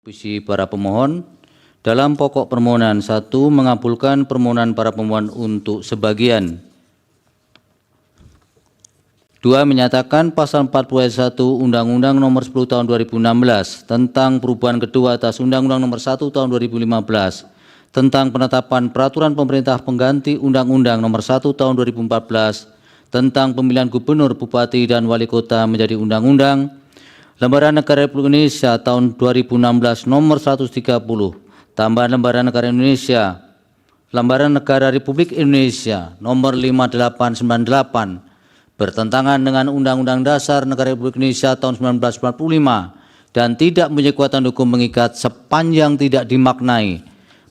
Visi para pemohon dalam pokok permohonan 1 mengabulkan permohonan para pemohon untuk sebagian. 2 menyatakan pasal 40 ayat 1 Undang-Undang Nomor 10 Tahun 2016 tentang perubahan kedua atas Undang-Undang Nomor 1 Tahun 2015 tentang penetapan peraturan pemerintah pengganti Undang-Undang Nomor 1 Tahun 2014 tentang pemilihan gubernur, bupati, dan wali kota menjadi undang-undang. Lembaran Negara Republik Indonesia tahun 2016 nomor 130, tambahan Lembaran Negara Indonesia, Lembaran Negara Republik Indonesia nomor 5898, bertentangan dengan Undang-Undang Dasar Negara Republik Indonesia tahun 1945 dan tidak mempunyai kekuatan hukum mengikat sepanjang tidak dimaknai.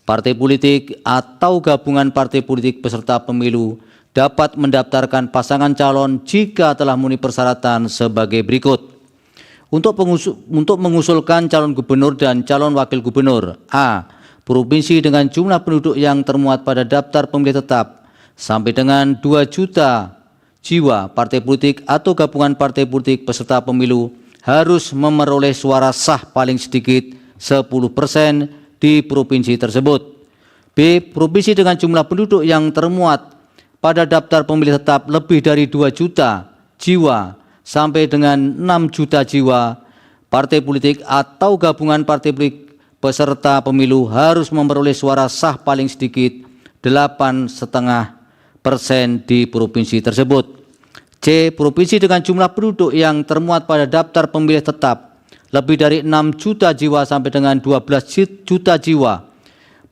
Partai politik atau gabungan partai politik peserta pemilu dapat mendaftarkan pasangan calon jika telah memenuhi persyaratan sebagai berikut. Untuk mengusulkan calon gubernur dan calon wakil gubernur. A. Provinsi dengan jumlah penduduk yang termuat pada daftar pemilih tetap sampai dengan 2 juta jiwa. Partai politik atau gabungan partai politik peserta pemilu harus memperoleh suara sah paling sedikit 10% di provinsi tersebut. B. Provinsi dengan jumlah penduduk yang termuat pada daftar pemilih tetap lebih dari 2 juta jiwa sampai dengan 6 juta jiwa, partai politik atau gabungan partai politik peserta pemilu harus memperoleh suara sah paling sedikit 8,5% di provinsi tersebut. C. Provinsi dengan jumlah penduduk yang termuat pada daftar pemilih tetap lebih dari 6 juta jiwa sampai dengan 12 juta jiwa,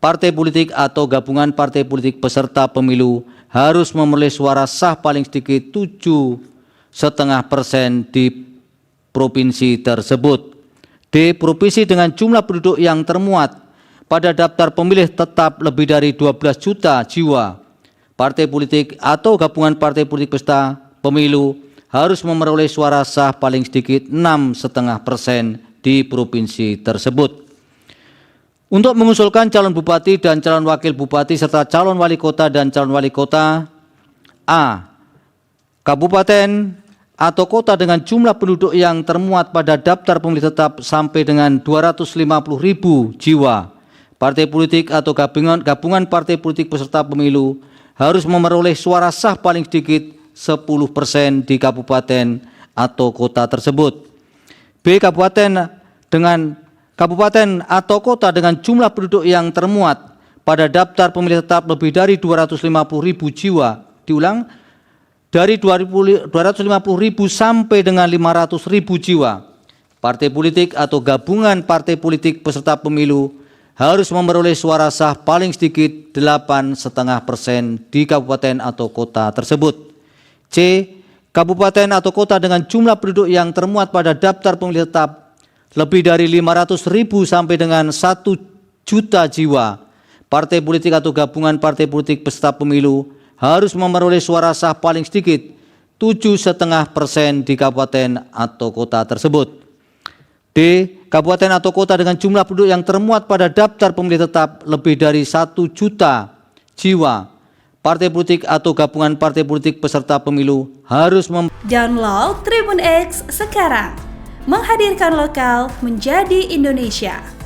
partai politik atau gabungan partai politik peserta pemilu harus memperoleh suara sah paling sedikit 7,5% di provinsi tersebut. D. Provinsi dengan jumlah penduduk yang termuat pada daftar pemilih tetap lebih dari 12 juta jiwa, partai politik atau gabungan partai politik peserta pemilu harus memperoleh suara sah paling sedikit 6,5% di provinsi tersebut. Untuk mengusulkan calon bupati dan calon wakil bupati serta calon wali kota dan calon wali kota. A. Kabupaten atau kota dengan jumlah penduduk yang termuat pada daftar pemilih tetap sampai dengan 250.000 jiwa. Partai politik atau gabungan partai politik peserta pemilu harus memperoleh suara sah paling sedikit 10% di kabupaten atau kota tersebut. B. Kabupaten atau kota dengan jumlah penduduk yang termuat pada daftar pemilih tetap lebih dari 250.000 jiwa. Diulang, dari 250.000 sampai dengan 500.000 jiwa. Partai politik atau gabungan partai politik peserta pemilu harus memperoleh suara sah paling sedikit 8,5% di kabupaten atau kota tersebut. C. Kabupaten atau kota dengan jumlah penduduk yang termuat pada daftar pemilih tetap lebih dari 500.000 sampai dengan 1 juta jiwa. Partai politik atau gabungan partai politik peserta pemilu harus memperoleh suara sah paling sedikit 7,5% di kabupaten atau kota tersebut. D. Kabupaten atau kota dengan jumlah penduduk yang termuat pada daftar pemilih tetap lebih dari 1 juta jiwa. Partai politik atau gabungan partai politik peserta pemilu harus Download Tribun X sekarang. Menghadirkan lokal menjadi Indonesia.